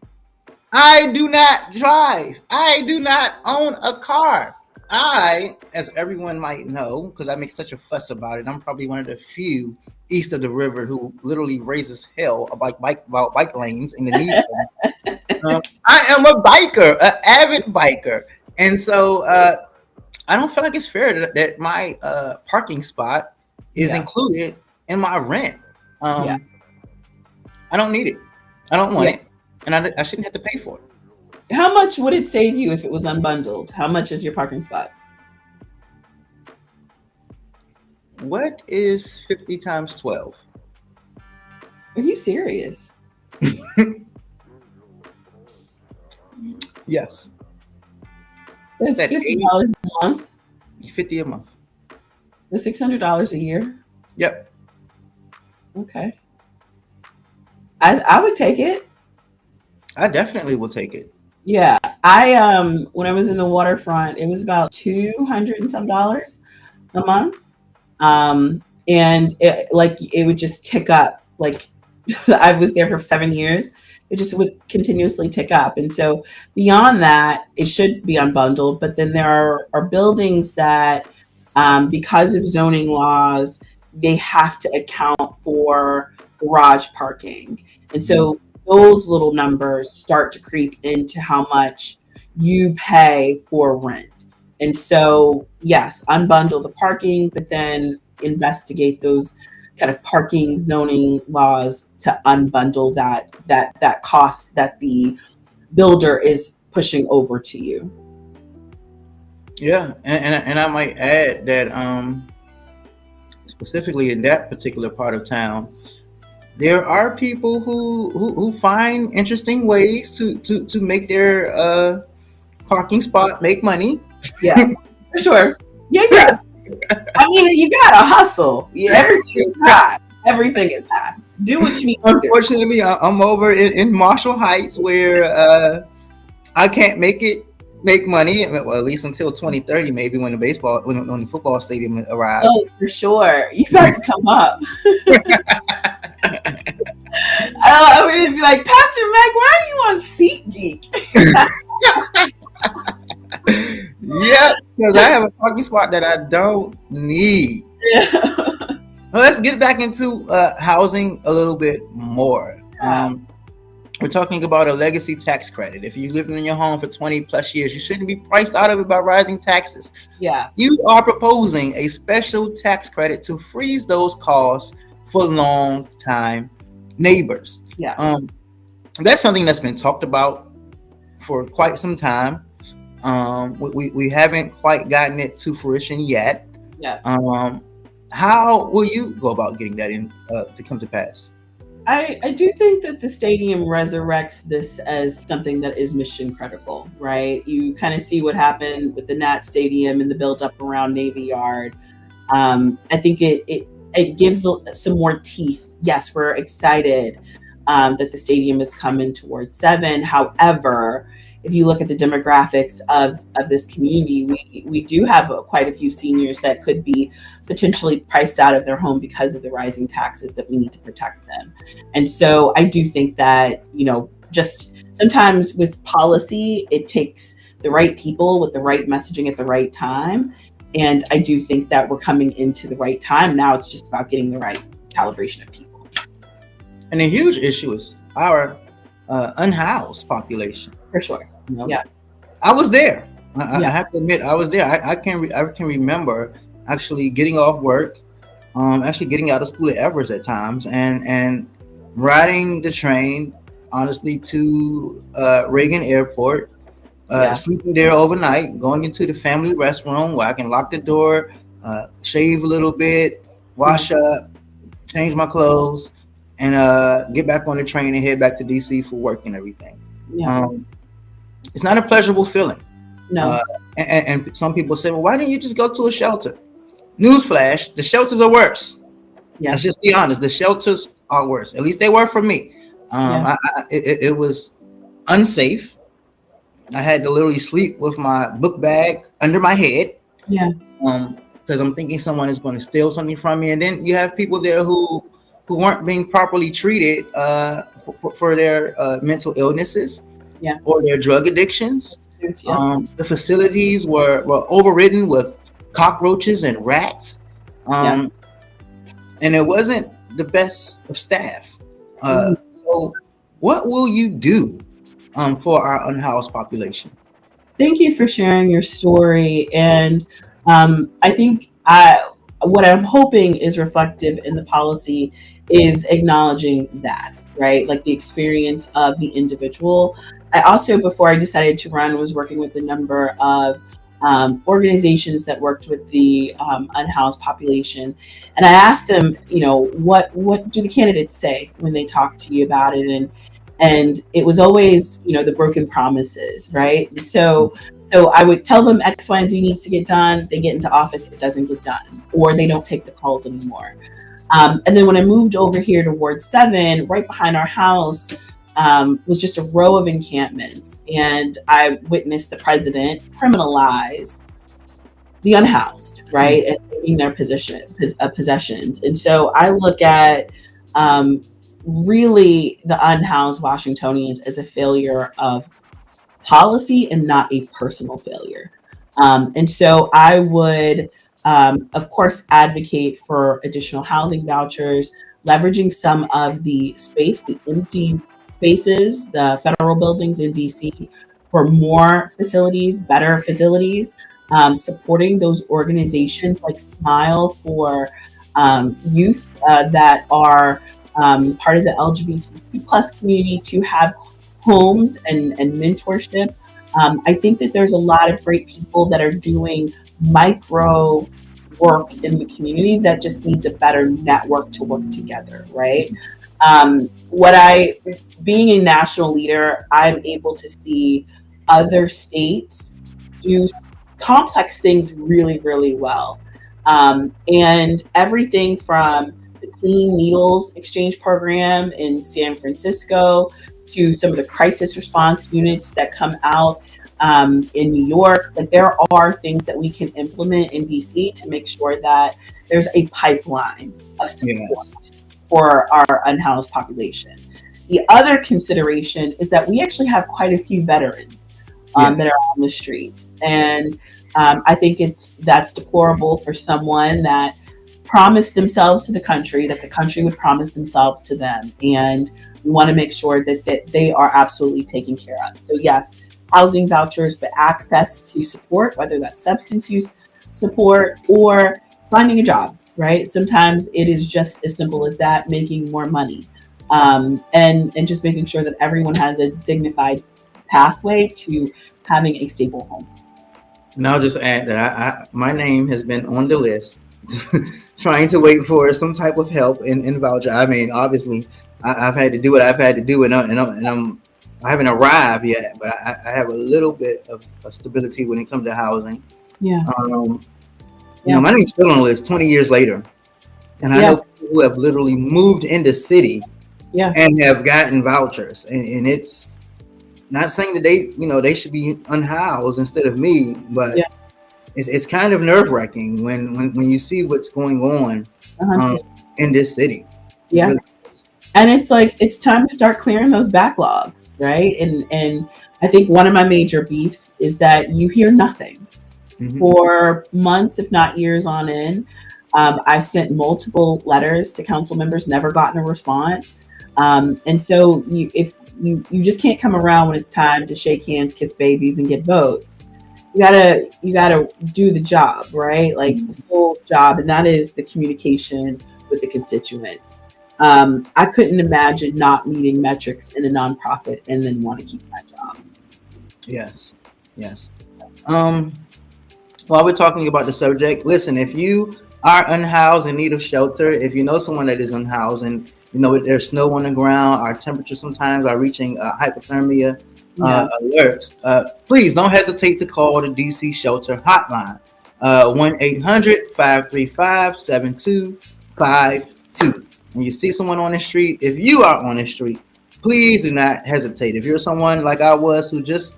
I do not drive. I do not own a car. I, as everyone might know, because I make such a fuss about it, I'm probably one of the few east of the river who literally raises hell about bike lanes in the need for them. I am a biker, an avid biker. And so I don't feel like it's fair that my parking spot is included in my rent. I don't need it. I don't want it. And I shouldn't have to pay for it. How much would it save you if it was unbundled? How much is your parking spot? What is 50 times 12? Are you serious? Yes. That's That $50 a month. 50 a month. So $600 a year. Yep. Okay. I would take it. I definitely will take it. Yeah. I when I was in the waterfront, it was about $200 and some a month. And it would just tick up. Like I was there for 7 years. It just would continuously tick up. And so beyond that, it should be unbundled. But then there are buildings that, because of zoning laws, they have to account for garage parking. And so those little numbers start to creep into how much you pay for rent. And so, yes, unbundle the parking, but then investigate those kind of parking zoning laws to unbundle that cost that the builder is pushing over to you. Yeah, and I might add that specifically in that particular part of town, there are people who find interesting ways to make their parking spot make money. Yeah, for sure. Yeah. I mean, you gotta hustle. Yeah, everything is hot. Everything is hot. Do what you need to do. Unfortunately, I'm over in Marshall Heights where I can't make money. Well, at least until 2030, maybe when the football stadium arrives. Oh, for sure. You got to come up. I would be like, Pastor Mac, why are you on SeatGeek? Yeah, because I have a parking spot that I don't need. Yeah. Well, let's get back into housing a little bit more. We're talking about a legacy tax credit. If you lived in your home for 20 plus years, you shouldn't be priced out of it by rising taxes. Yeah. You are proposing a special tax credit to freeze those costs for long-time neighbors. Yeah. That's something that's been talked about for quite some time. We haven't quite gotten it to fruition yet. Yeah. How will you go about getting that in to come to pass? I do think that the stadium resurrects this as something that is mission critical, right? You kind of see what happened with the Nat Stadium and the buildup around Navy Yard. I think it gives some more teeth. Yes, we're excited that the stadium is coming towards 7. However, if you look at the demographics of this community, we do have quite a few seniors that could be potentially priced out of their home because of the rising taxes that we need to protect them. And so I do think that, just sometimes with policy, it takes the right people with the right messaging at the right time. And I do think that we're coming into the right time. Now it's just about getting the right calibration of people. And a huge issue is our unhoused population. For sure. Yeah. I was there. I have to admit, I was there. I can remember actually getting off work, actually getting out of school at Evers at times, and riding the train, honestly, to Reagan Airport, sleeping there overnight, going into the family restroom where I can lock the door, shave a little bit, wash up, change my clothes, and get back on the train and head back to DC for work and everything. Yeah. It's not a pleasurable feeling. No. And some people say, well, why didn't you just go to a shelter? Newsflash, the shelters are worse. Yeah. Let's just be honest. The shelters are worse. At least they were for me. It was unsafe. I had to literally sleep with my book bag under my head. Yeah. Because I'm thinking someone is going to steal something from me. And then you have people there who weren't being properly treated for their mental illnesses. Yeah. Or their drug addictions. Yeah. The facilities were overridden with cockroaches and rats. And it wasn't the best of staff. So what will you do for our unhoused population? Thank you for sharing your story. And I think what I'm hoping is reflective in the policy is acknowledging that, right? Like the experience of the individual. I also, before I decided to run, was working with a number of organizations that worked with the unhoused population. And I asked them, what do the candidates say when they talk to you about it? And it was always, the broken promises, right? So I would tell them X, Y, and Z needs to get done. They get into office, it doesn't get done, or they don't take the calls anymore. And then when I moved over here to Ward 7, right behind our house, was just a row of encampments. And I witnessed the president criminalize the unhoused, right? And taking their possessions. And so I look at really the unhoused Washingtonians as a failure of policy and not a personal failure. And so I would, of course, advocate for additional housing vouchers, leveraging some of the space, the empty spaces, the federal buildings in DC, for more facilities, better facilities, supporting those organizations like Smile for youth that are part of the LGBTQ plus community to have homes and mentorship. I think that there's a lot of great people that are doing micro work in the community that just needs a better network to work together, right? Being a national leader, I'm able to see other states do complex things really, really well. And everything from the Clean Needles Exchange Program in San Francisco to some of the crisis response units that come out in New York, that there are things that we can implement in DC to make sure that there's a pipeline of support for our unhoused population. The other consideration is that we actually have quite a few veterans that are on the streets. And I think that's deplorable for someone that promised themselves to the country, that the country would promise themselves to them. And we want to make sure that they are absolutely taken care of. So yes, housing vouchers, but access to support, whether that's substance use support or finding a job, right? Sometimes it is just as simple as that, making more money. And just making sure that everyone has a dignified pathway to having a stable home. And I'll just add that my name has been on the list, trying to wait for some type of help in voucher. I mean, obviously, I've had to do what I've had to do, and I haven't arrived yet, but I have a little bit of stability when it comes to housing. Yeah. You know, my name's still on the list 20 years later, and I know people who have literally moved into city and have gotten vouchers, and it's not saying that they should be unhoused instead of me, but it's kind of nerve-wracking when you see what's going on in this city. Yeah. Really. And it's like, it's time to start clearing those backlogs, right? And I think one of my major beefs is that you hear nothing for months, if not years on end. I've sent multiple letters to council members, never gotten a response. And so you just can't come around when it's time to shake hands, kiss babies, and get votes. You gotta do the job, right? Like the full job, and that is the communication with the constituents. I couldn't imagine not meeting metrics in a nonprofit and then want to keep my job. Yes. While we're talking about the subject, listen, if you are unhoused in need of shelter, if you know someone that is unhoused and there's snow on the ground, our temperatures sometimes are reaching hypothermia alerts, please don't hesitate to call the DC Shelter Hotline, 1-800-535-7252. When you see someone on the street, if you are on the street, please do not hesitate. If you're someone like I was who just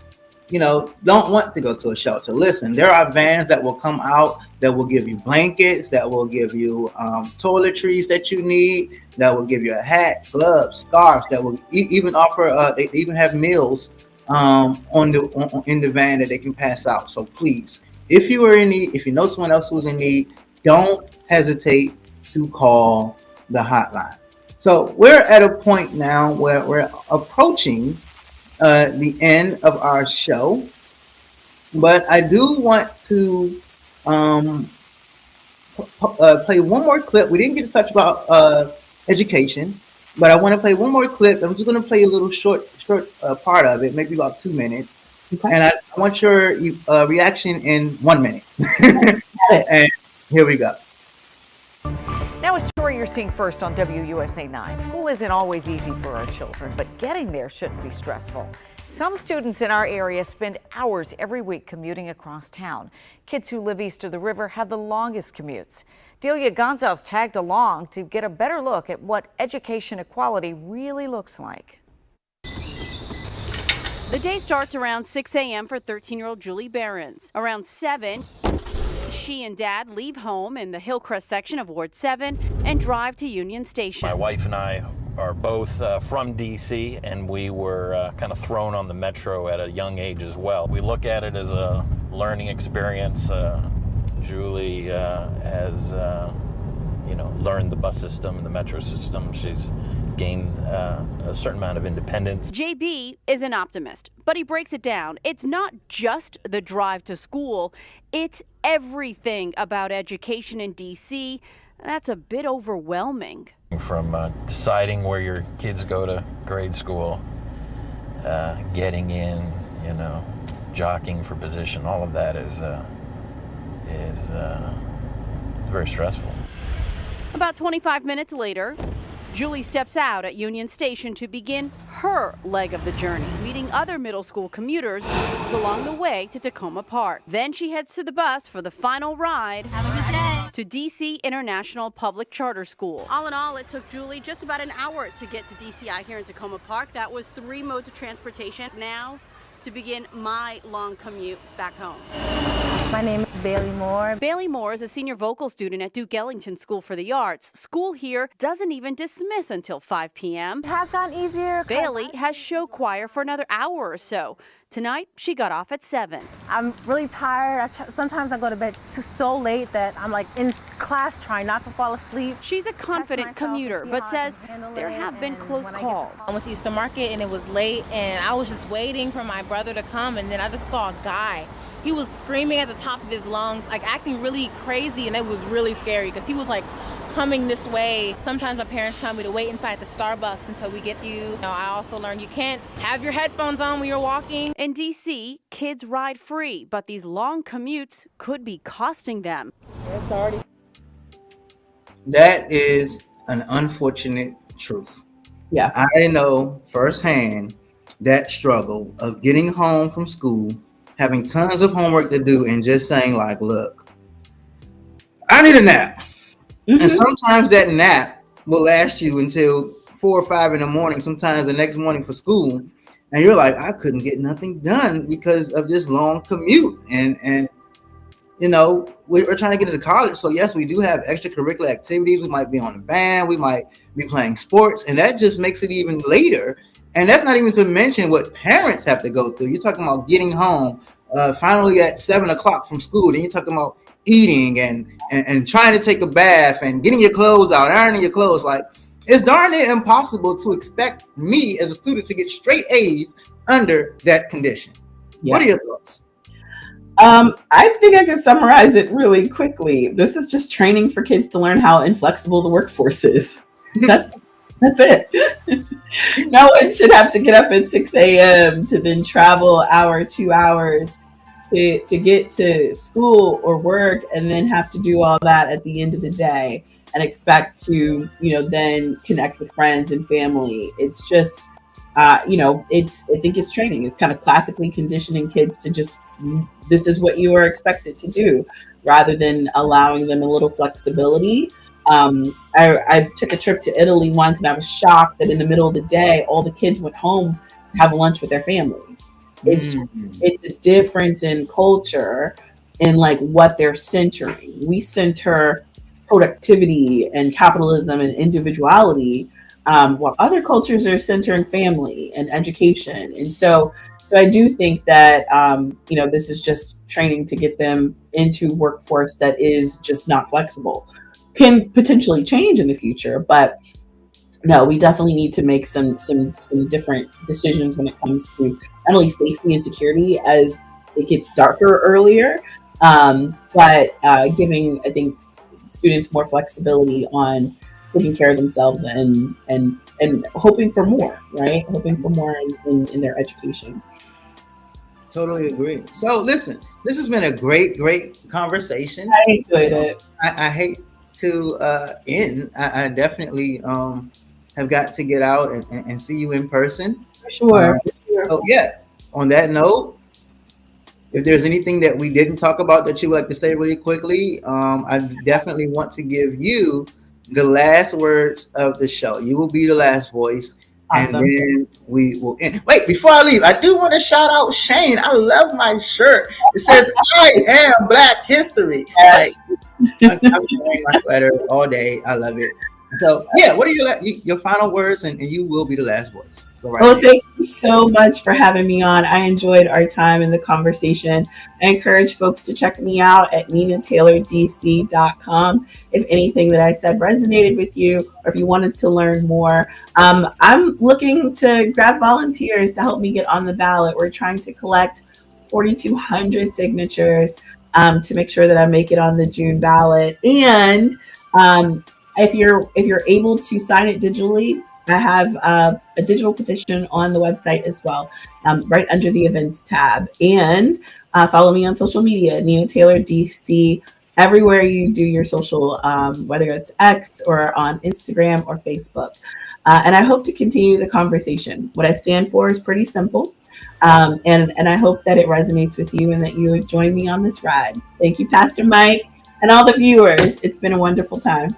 don't want to go to a shelter, listen, there are vans that will come out that will give you blankets, that will give you toiletries that you need, that will give you a hat, gloves, scarves, that will even offer, they even have meals in the van that they can pass out. So please, if you are in need, if you know someone else who's in need, don't hesitate to call the hotline. So we're at a point now where we're approaching the end of our show, but I do want to play one more clip. We didn't get to touch about education, but I want to play one more clip. I'm just going to play a little short part of it, maybe about 2 minutes, and I want your reaction in 1 minute. And here we go. Now, a story you're seeing first on WUSA 9. School isn't always easy for our children, but getting there shouldn't be stressful. Some students in our area spend hours every week commuting across town. Kids who live east of the river have the longest commutes. Delia Gonzalez tagged along to get a better look at what education equality really looks like. The day starts around 6 a.m. for 13-year-old Julie Behrens. Around 7, she and Dad leave home in the Hillcrest section of Ward 7 and drive to Union Station. My wife and I are both from D.C., and we were kind of thrown on the metro at a young age as well. We look at it as a learning experience. Julie has, learned the bus system and the metro system. She's gained a certain amount of independence. JB is an optimist, but he breaks it down. It's not just the drive to school, it's everything about education in D.C. that's a bit overwhelming. From deciding where your kids go to grade school, getting in, jockeying for position, all of that is very stressful. About 25 minutes later, Julie steps out at Union Station to begin her leg of the journey, meeting other middle school commuters along the way to Tacoma Park. Then she heads to the bus for the final ride. Have a good day. To DC International Public Charter School. All in all, it took Julie just about an hour to get to DCI here in Tacoma Park. That was 3 modes of transportation. Now, to begin my long commute back home. My name is Bailey Moore. Bailey Moore is a senior vocal student at Duke Ellington School for the Arts. School here doesn't even dismiss until 5 p.m. It has gotten easier. Bailey has show choir for another hour or so. Tonight, she got off at 7. I'm really tired. Sometimes I go to bed so late that I'm like in class trying not to fall asleep. She's a confident commuter, but says there have been close calls. I went to Easter Market and it was late and I was just waiting for my brother to come, and then I just saw a guy. He was screaming at the top of his lungs, like acting really crazy, and it was really scary because he was like coming this way. Sometimes my parents tell me to wait inside the Starbucks until we get you. I also learned you can't have your headphones on when you're walking. In DC, kids ride free, but these long commutes could be costing them. It's already. That is an unfortunate truth. Yeah. I know firsthand that struggle of getting home from school, having tons of homework to do, and just saying like, look, I need a nap. And sometimes that nap will last you until 4 or 5 in the morning, sometimes the next morning for school. And you're like, I couldn't get nothing done because of this long commute. And you know, we're trying to get into college. So yes, we do have extracurricular activities. We might be on the band. We might be playing sports. And that just makes it even later. And that's not even to mention what parents have to go through. You're talking about getting home finally at 7 o'clock from school. Then you're talking about eating and trying to take a bath and getting your clothes out, ironing your clothes. Like, it's darn near impossible to expect me as a student to get straight A's under that condition. Yeah. What are your thoughts? I think I can summarize it really quickly. This is just training for kids to learn how inflexible the workforce is. That's it. No one should have to get up at 6 a.m. to then travel hour, 2 hours to get to school or work, and then have to do all that at the end of the day and expect to, then connect with friends and family. It's just, I think it's training. It's kind of classically conditioning kids to just, this is what you are expected to do, rather than allowing them a little flexibility. I took a trip to Italy once, and I was shocked that in the middle of the day, all the kids went home to have lunch with their families. It's a difference in culture and like what they're centering. We center productivity and capitalism and individuality, while other cultures are centering family and education. And so I do think that this is just training to get them into workforce that is just not flexible. Can potentially change in the future, but no, we definitely need to make some different decisions when it comes to not only safety and security as it gets darker earlier, but giving, I think, students more flexibility on taking care of themselves and hoping for more, right? Hoping for more in their education. Totally agree. So listen, this has been a great conversation. I enjoyed it. I hate to end. I definitely have got to get out and see you in person. For sure. So yeah, on that note, if there's anything that we didn't talk about that you would like to say really quickly, I definitely want to give you the last words of the show. You will be the last voice. Awesome. And then we will end. Wait, before I leave, I do want to shout out Shane. I love my shirt. It says, I am Black History. Yes. Like, I'm wearing my sweater all day. I love it. So yeah, what are your final words? And you will be the last voice. Thank you so much for having me on. I enjoyed our time in the conversation. I encourage folks to check me out at ninataylordc.com. If anything that I said resonated with you, or if you wanted to learn more, I'm looking to grab volunteers to help me get on the ballot. We're trying to collect 4,200 signatures to make sure that I make it on the June ballot. And if you're able to sign it digitally, I have a digital petition on the website as well, right under the events tab. And follow me on social media, Nina Taylor DC everywhere you do your social, whether it's X or on Instagram or Facebook. And I hope to continue the conversation. What I stand for is pretty simple. And I hope that it resonates with you and that you would join me on this ride. Thank you, Pastor Mike, and all the viewers. It's been a wonderful time.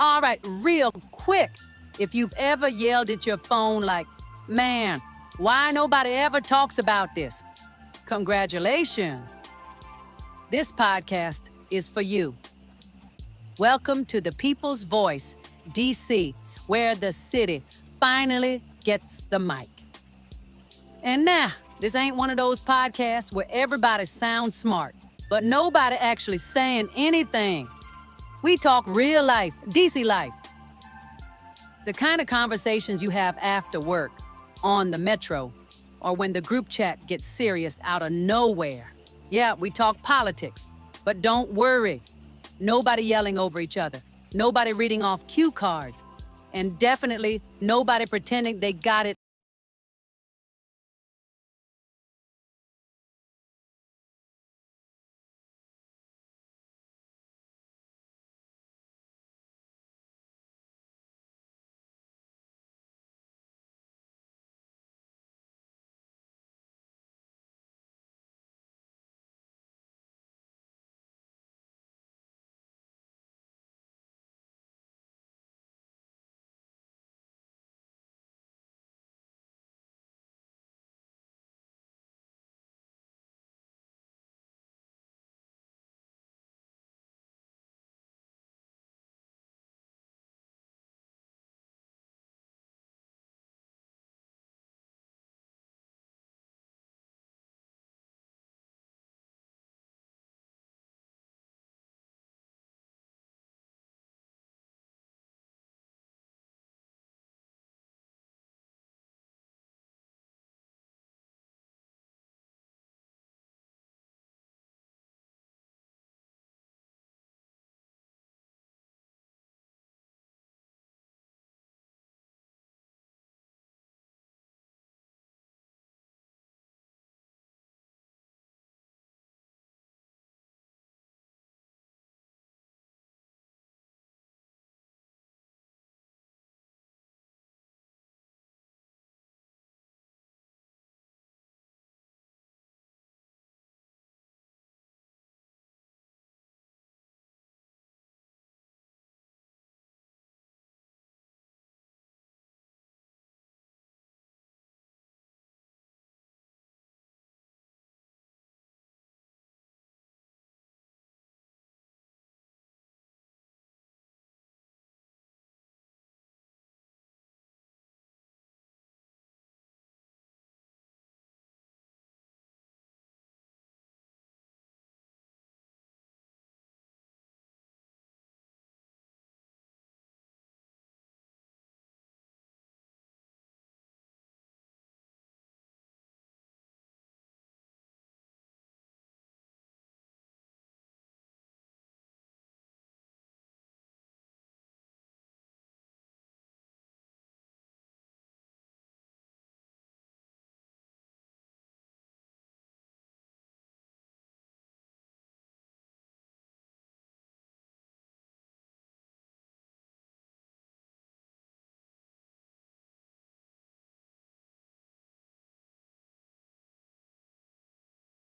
All right, real quick. If you've ever yelled at your phone like, man, why nobody ever talks about this? Congratulations. This podcast is for you. Welcome to the People's Voice, DC, where the city finally gets the mic. And now, this ain't one of those podcasts where everybody sounds smart, but nobody actually saying anything. We talk real life, DC life. The kind of conversations you have after work, on the metro, or when the group chat gets serious out of nowhere. Yeah, we talk politics, but don't worry. Nobody yelling over each other. Nobody reading off cue cards. And definitely nobody pretending they got it